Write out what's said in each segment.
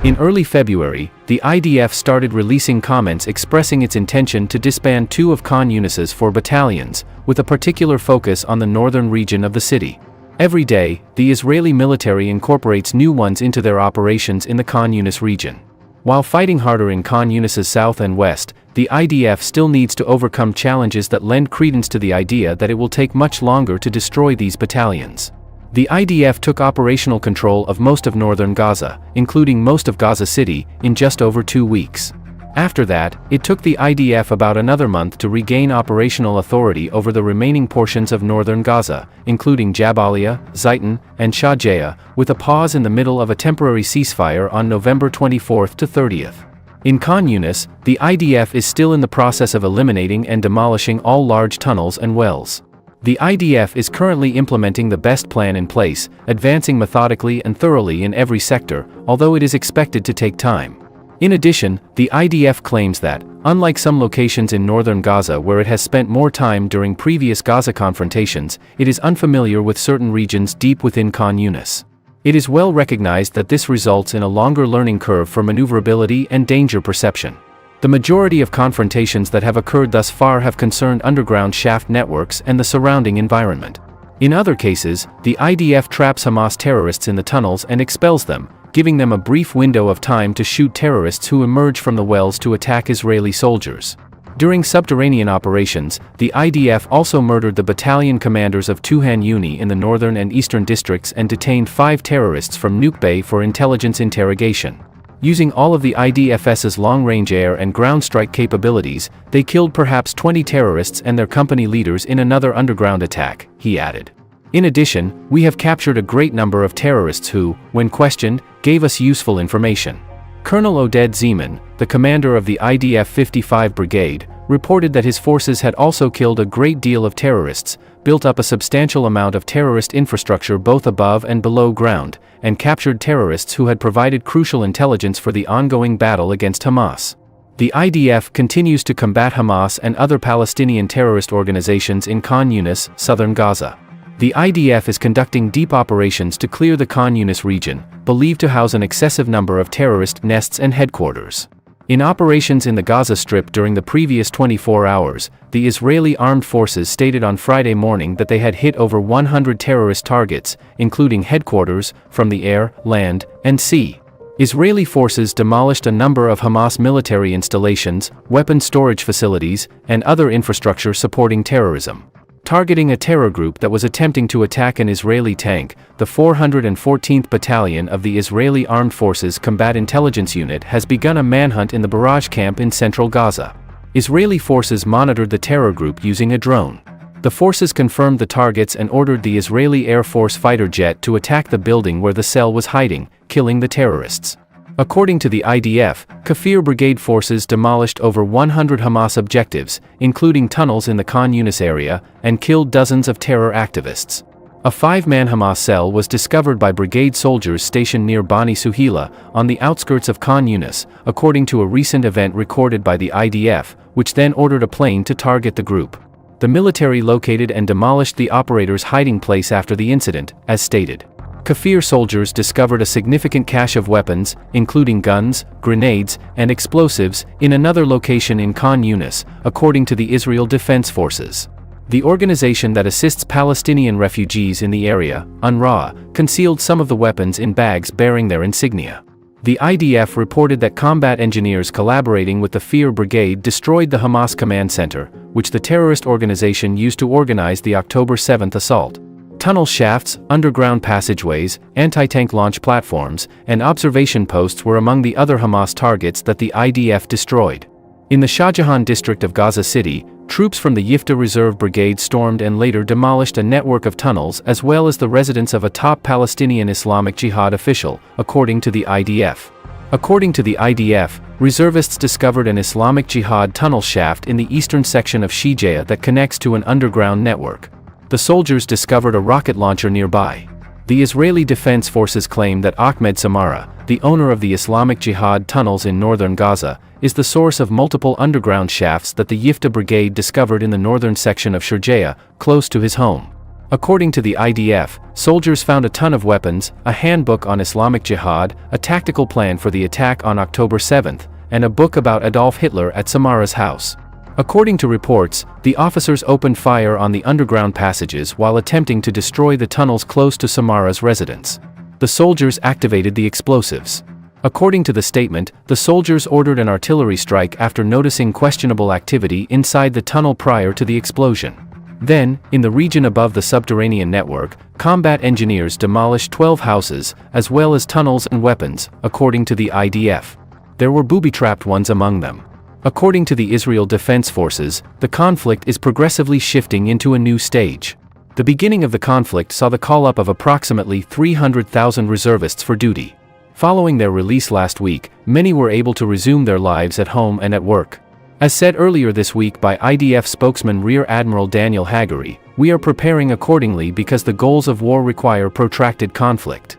In early February, the IDF started releasing comments expressing its intention to disband 2 of Khan Yunis's 4 battalions, with a particular focus on the northern region of the city. Every day, the Israeli military incorporates new ones into their operations in the Khan Yunis region. While fighting harder in Khan Yunis's south and west, the IDF still needs to overcome challenges that lend credence to the idea that it will take much longer to destroy these battalions. The IDF took operational control of most of northern Gaza, including most of Gaza City, in just over 2 weeks. After that, it took the IDF about another month to regain operational authority over the remaining portions of northern Gaza, including Jabalia, Zaytun, and Shajaa, with a pause in the middle of a temporary ceasefire on November 24th to 30th. In Khan Yunis, the IDF is still in the process of eliminating and demolishing all large tunnels and wells. The IDF is currently implementing the best plan in place, advancing methodically and thoroughly in every sector, although it is expected to take time. In addition, the IDF claims that, unlike some locations in northern Gaza where it has spent more time during previous Gaza confrontations, it is unfamiliar with certain regions deep within Khan Yunis. It is well recognized that this results in a longer learning curve for maneuverability and danger perception. The majority of confrontations that have occurred thus far have concerned underground shaft networks and the surrounding environment. In other cases, the IDF traps Hamas terrorists in the tunnels and expels them, giving them a brief window of time to shoot terrorists who emerge from the wells to attack Israeli soldiers. During subterranean operations, the IDF also murdered the battalion commanders of Tuhan Yuni in the northern and eastern districts and detained 5 terrorists from Nukbay for intelligence interrogation. Using all of the IDF's long-range air and ground strike capabilities, they killed perhaps 20 terrorists and their company leaders in another underground attack, he added. In addition, we have captured a great number of terrorists who, when questioned, gave us useful information. Colonel Oded Zeman, the commander of the IDF 55 Brigade, reported that his forces had also killed a great deal of terrorists, built up a substantial amount of terrorist infrastructure both above and below ground, and captured terrorists who had provided crucial intelligence for the ongoing battle against Hamas. The IDF continues to combat Hamas and other Palestinian terrorist organizations in Khan Yunis, southern Gaza. The IDF is conducting deep operations to clear the Khan Yunis region, believed to house an excessive number of terrorist nests and headquarters. In operations in the Gaza Strip during the previous 24 hours, the Israeli armed forces stated on Friday morning that they had hit over 100 terrorist targets, including headquarters, from the air, land, and sea. Israeli forces demolished a number of Hamas military installations, weapon storage facilities, and other infrastructure supporting terrorism. Targeting a terror group that was attempting to attack an Israeli tank, the 414th Battalion of the Israeli Armed Forces Combat Intelligence Unit has begun a manhunt in the barrage camp in central Gaza. Israeli forces monitored the terror group using a drone. The forces confirmed the targets and ordered the Israeli Air Force fighter jet to attack the building where the cell was hiding, killing the terrorists. According to the IDF, Kafir Brigade forces demolished over 100 Hamas objectives, including tunnels in the Khan Yunis area, and killed dozens of terror activists. A 5-man Hamas cell was discovered by brigade soldiers stationed near Bani Suhila, on the outskirts of Khan Yunis, according to a recent event recorded by the IDF, which then ordered a plane to target the group. The military located and demolished the operator's hiding place after the incident, as stated. Kafir soldiers discovered a significant cache of weapons, including guns, grenades, and explosives, in another location in Khan Yunis, according to the Israel Defense Forces. The organization that assists Palestinian refugees in the area, UNRWA, concealed some of the weapons in bags bearing their insignia. The IDF reported that combat engineers collaborating with the Kafir Brigade destroyed the Hamas command center, which the terrorist organization used to organize the October 7th assault. Tunnel shafts, underground passageways, anti-tank launch platforms, and observation posts were among the other Hamas targets that the IDF destroyed. In the Shah Jahan district of Gaza City, troops from the Yifta Reserve Brigade stormed and later demolished a network of tunnels as well as the residence of a top Palestinian Islamic Jihad official, according to the IDF. According to the IDF, reservists discovered an Islamic Jihad tunnel shaft in the eastern section of Shijaya that connects to an underground network. The soldiers discovered a rocket launcher nearby. The Israeli Defense Forces claim that Ahmed Samara, the owner of the Islamic Jihad tunnels in northern Gaza, is the source of multiple underground shafts that the Yifta Brigade discovered in the northern section of Shijaya, close to his home. According to the IDF, soldiers found a ton of weapons, a handbook on Islamic Jihad, a tactical plan for the attack on October 7th, and a book about Adolf Hitler at Samara's house. According to reports, the officers opened fire on the underground passages while attempting to destroy the tunnels close to Samara's residence. The soldiers activated the explosives. According to the statement, the soldiers ordered an artillery strike after noticing questionable activity inside the tunnel prior to the explosion. Then, in the region above the subterranean network, combat engineers demolished 12 houses, as well as tunnels and weapons, according to the IDF. There were booby-trapped ones among them. According to the Israel Defense Forces, the conflict is progressively shifting into a new stage. The beginning of the conflict saw the call-up of approximately 300,000 reservists for duty. Following their release last week, many were able to resume their lives at home and at work. As said earlier this week by IDF spokesman Rear Admiral Daniel Hagari, "We are preparing accordingly because the goals of war require protracted conflict."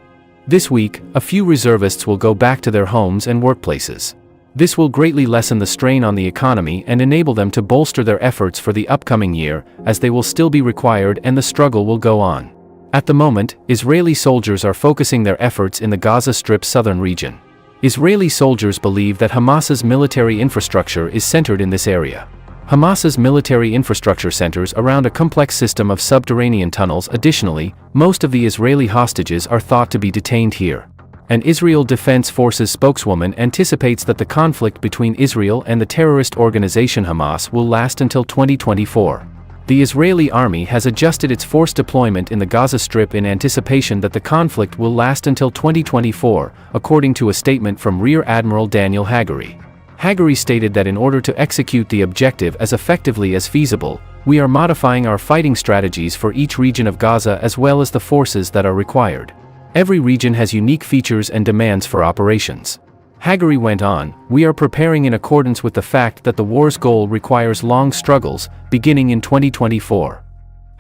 This week, a few reservists will go back to their homes and workplaces. This will greatly lessen the strain on the economy and enable them to bolster their efforts for the upcoming year, as they will still be required and the struggle will go on. At the moment, Israeli soldiers are focusing their efforts in the Gaza Strip's southern region. Israeli soldiers believe that Hamas's military infrastructure is centered in this area. Hamas's military infrastructure centers around a complex system of subterranean tunnels. Additionally, most of the Israeli hostages are thought to be detained here. An Israel Defense Forces spokeswoman anticipates that the conflict between Israel and the terrorist organization Hamas will last until 2024. The Israeli army has adjusted its force deployment in the Gaza Strip in anticipation that the conflict will last until 2024, according to a statement from Rear Admiral Daniel Hagari. Hagari stated that in order to execute the objective as effectively as feasible, we are modifying our fighting strategies for each region of Gaza as well as the forces that are required. Every region has unique features and demands for operations. Hagari went on, "We are preparing in accordance with the fact that the war's goal requires long struggles, beginning in 2024.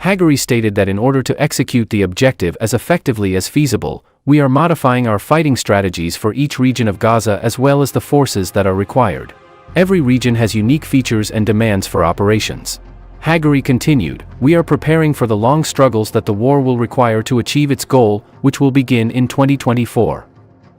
Hagari stated that in order to execute the objective as effectively as feasible, we are modifying our fighting strategies for each region of Gaza as well as the forces that are required. Every region has unique features and demands for operations." Hagari continued, "We are preparing for the long struggles that the war will require to achieve its goal, which will begin in 2024.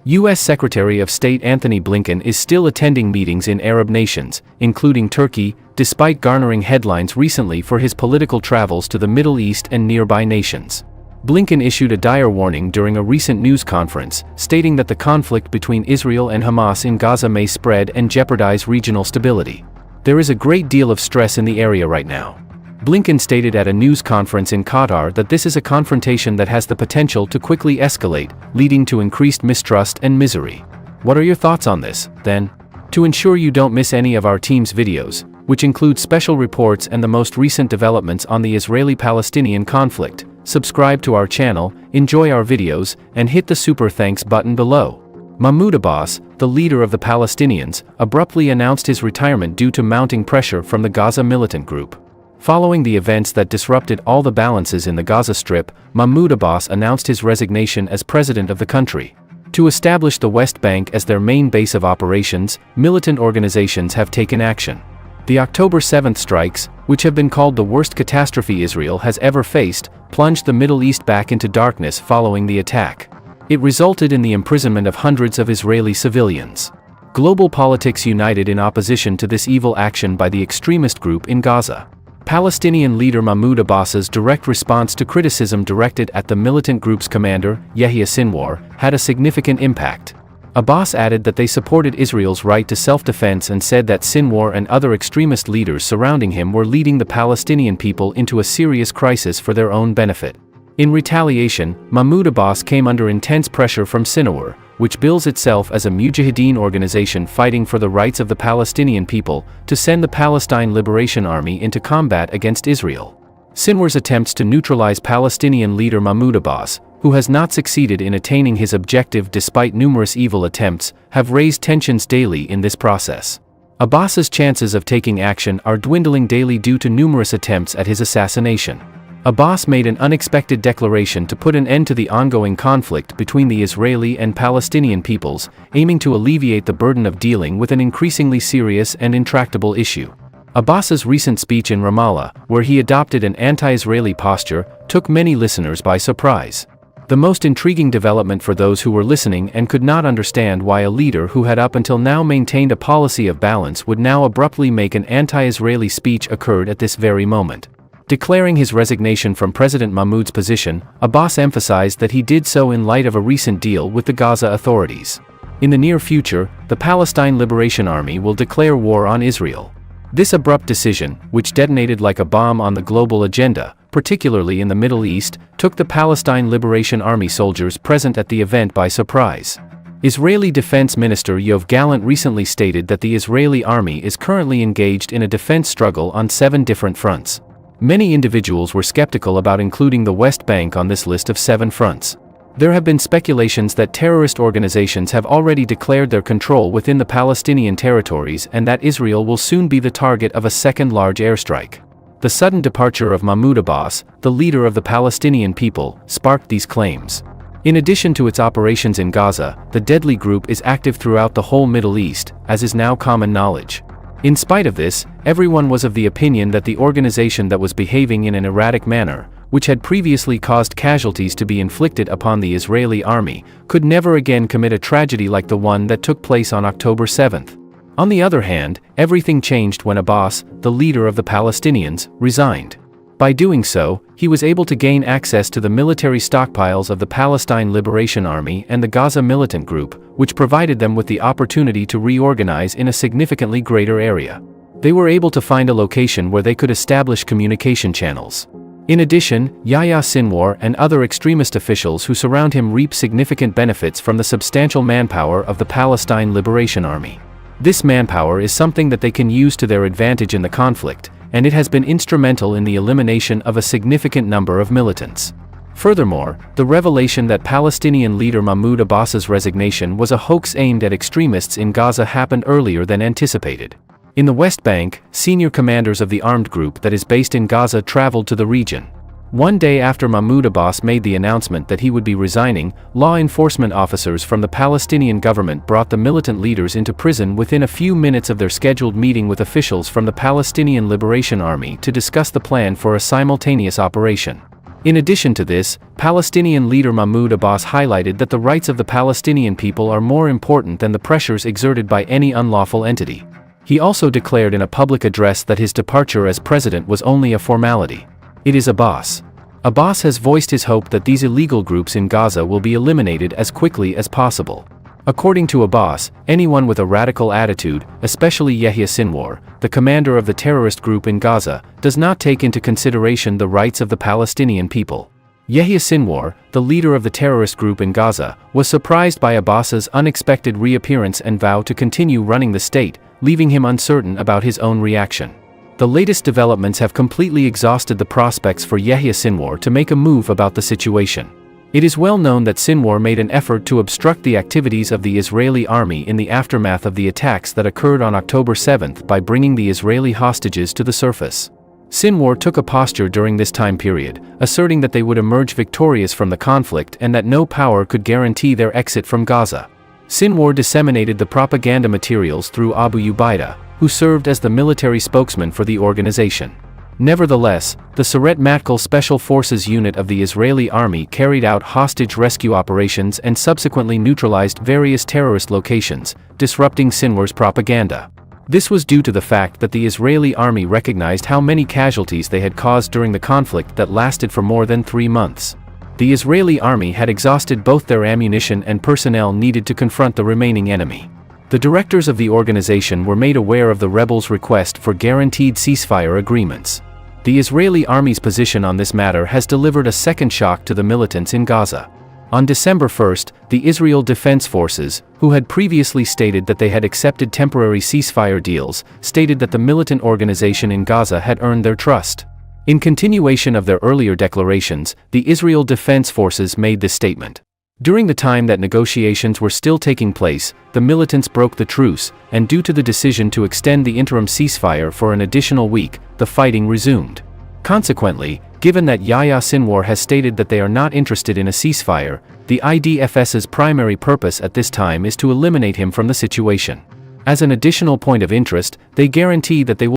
U.S. Secretary of State Anthony Blinken is still attending meetings in Arab nations, including Turkey, despite garnering headlines recently for his political travels to the Middle East and nearby nations. Blinken issued a dire warning during a recent news conference, stating that the conflict between Israel and Hamas in Gaza may spread and jeopardize regional stability. "There is a great deal of stress in the area right now." Blinken stated at a news conference in Qatar that this is a confrontation that has the potential to quickly escalate, leading to increased mistrust and misery. What are your thoughts on this, then? To ensure you don't miss any of our team's videos, which include special reports and the most recent developments on the Israeli-Palestinian conflict, subscribe to our channel, enjoy our videos, and hit the super thanks button below. Mahmoud Abbas, the leader of the Palestinians, abruptly announced his retirement due to mounting pressure from the Gaza militant group. Following the events that disrupted all the balances in the Gaza Strip, Mahmoud Abbas announced his resignation as president of the country. To establish the West Bank as their main base of operations, militant organizations have taken action. The October 7th strikes, which have been called the worst catastrophe Israel has ever faced, plunged the Middle East back into darkness following the attack. It resulted in the imprisonment of hundreds of Israeli civilians. Global politics united in opposition to this evil action by the extremist group in Gaza. Palestinian leader Mahmoud Abbas's direct response to criticism directed at the militant group's commander, Yahya Sinwar, had a significant impact. Abbas added that they supported Israel's right to self-defense and said that Sinwar and other extremist leaders surrounding him were leading the Palestinian people into a serious crisis for their own benefit. In retaliation, Mahmoud Abbas came under intense pressure from Sinwar, which bills itself as a Mujahideen organization fighting for the rights of the Palestinian people, to send the Palestine Liberation Army into combat against Israel. Sinwar's attempts to neutralize Palestinian leader Mahmoud Abbas, who has not succeeded in attaining his objective despite numerous evil attempts, have raised tensions daily in this process. Abbas's chances of taking action are dwindling daily due to numerous attempts at his assassination. Abbas made an unexpected declaration to put an end to the ongoing conflict between the Israeli and Palestinian peoples, aiming to alleviate the burden of dealing with an increasingly serious and intractable issue. Abbas's recent speech in Ramallah, where he adopted an anti-Israeli posture, took many listeners by surprise. The most intriguing development for those who were listening and could not understand why a leader who had up until now maintained a policy of balance would now abruptly make an anti-Israeli speech occurred at this very moment. Declaring his resignation from President Mahmoud's position, Abbas emphasized that he did so in light of a recent deal with the Gaza authorities. In the near future, the Palestine Liberation Army will declare war on Israel. This abrupt decision, which detonated like a bomb on the global agenda, particularly in the Middle East, took the Palestine Liberation Army soldiers present at the event by surprise. Israeli Defense Minister Yoav Gallant recently stated that the Israeli army is currently engaged in a defense struggle on 7 different fronts. Many individuals were skeptical about including the West Bank on this list of 7 fronts. There have been speculations that terrorist organizations have already declared their control within the Palestinian territories and that Israel will soon be the target of a second large airstrike. The sudden departure of Mahmoud Abbas, the leader of the Palestinian people, sparked these claims. In addition to its operations in Gaza, the deadly group is active throughout the whole Middle East, as is now common knowledge. In spite of this, everyone was of the opinion that the organization that was behaving in an erratic manner, which had previously caused casualties to be inflicted upon the Israeli army, could never again commit a tragedy like the one that took place on October 7th. On the other hand, everything changed when Abbas, the leader of the Palestinians, resigned. By doing so, he was able to gain access to the military stockpiles of the Palestine Liberation Army and the Gaza militant group, which provided them with the opportunity to reorganize in a significantly greater area. They were able to find a location where they could establish communication channels. In addition, Yahya Sinwar and other extremist officials who surround him reap significant benefits from the substantial manpower of the Palestine Liberation Army. This manpower is something that they can use to their advantage in the conflict, and it has been instrumental in the elimination of a significant number of militants. Furthermore, the revelation that Palestinian leader Mahmoud Abbas's resignation was a hoax aimed at extremists in Gaza happened earlier than anticipated. In the West Bank, senior commanders of the armed group that is based in Gaza traveled to the region. One day after Mahmoud Abbas made the announcement that he would be resigning, law enforcement officers from the Palestinian government brought the militant leaders into prison within a few minutes of their scheduled meeting with officials from the Palestinian Liberation Army to discuss the plan for a simultaneous operation. In addition to this, Palestinian leader Mahmoud Abbas highlighted that the rights of the Palestinian people are more important than the pressures exerted by any unlawful entity. He also declared in a public address that his departure as president was only a formality. It is Abbas. Abbas has voiced his hope that these illegal groups in Gaza will be eliminated as quickly as possible. According to Abbas, anyone with a radical attitude, especially Yahya Sinwar, the commander of the terrorist group in Gaza, does not take into consideration the rights of the Palestinian people. Yahya Sinwar, the leader of the terrorist group in Gaza, was surprised by Abbas's unexpected reappearance and vowed to continue running the state, leaving him uncertain about his own reaction. The latest developments have completely exhausted the prospects for Yahya Sinwar to make a move about the situation. It is well known that Sinwar made an effort to obstruct the activities of the Israeli army in the aftermath of the attacks that occurred on October 7th by bringing the Israeli hostages to the surface. Sinwar took a posture during this time period, asserting that they would emerge victorious from the conflict and that no power could guarantee their exit from Gaza. Sinwar disseminated the propaganda materials through Abu Ubaidah, who served as the military spokesman for the organization. Nevertheless, the Saret Matkal Special Forces unit of the Israeli army carried out hostage rescue operations and subsequently neutralized various terrorist locations, disrupting Sinwar's propaganda. This was due to the fact that the Israeli army recognized how many casualties they had caused during the conflict that lasted for more than 3 months. The Israeli army had exhausted both their ammunition and personnel needed to confront the remaining enemy. The directors of the organization were made aware of the rebels' request for guaranteed ceasefire agreements. The Israeli army's position on this matter has delivered a second shock to the militants in Gaza. On December 1st, the Israel Defense Forces, who had previously stated that they had accepted temporary ceasefire deals, stated that the militant organization in Gaza had earned their trust. In continuation of their earlier declarations, the Israel Defense Forces made this statement. During the time that negotiations were still taking place, the militants broke the truce, and due to the decision to extend the interim ceasefire for an additional week, the fighting resumed. Consequently, given that Yahya Sinwar has stated that they are not interested in a ceasefire, the IDFS's primary purpose at this time is to eliminate him from the situation. As an additional point of interest, they guarantee that they will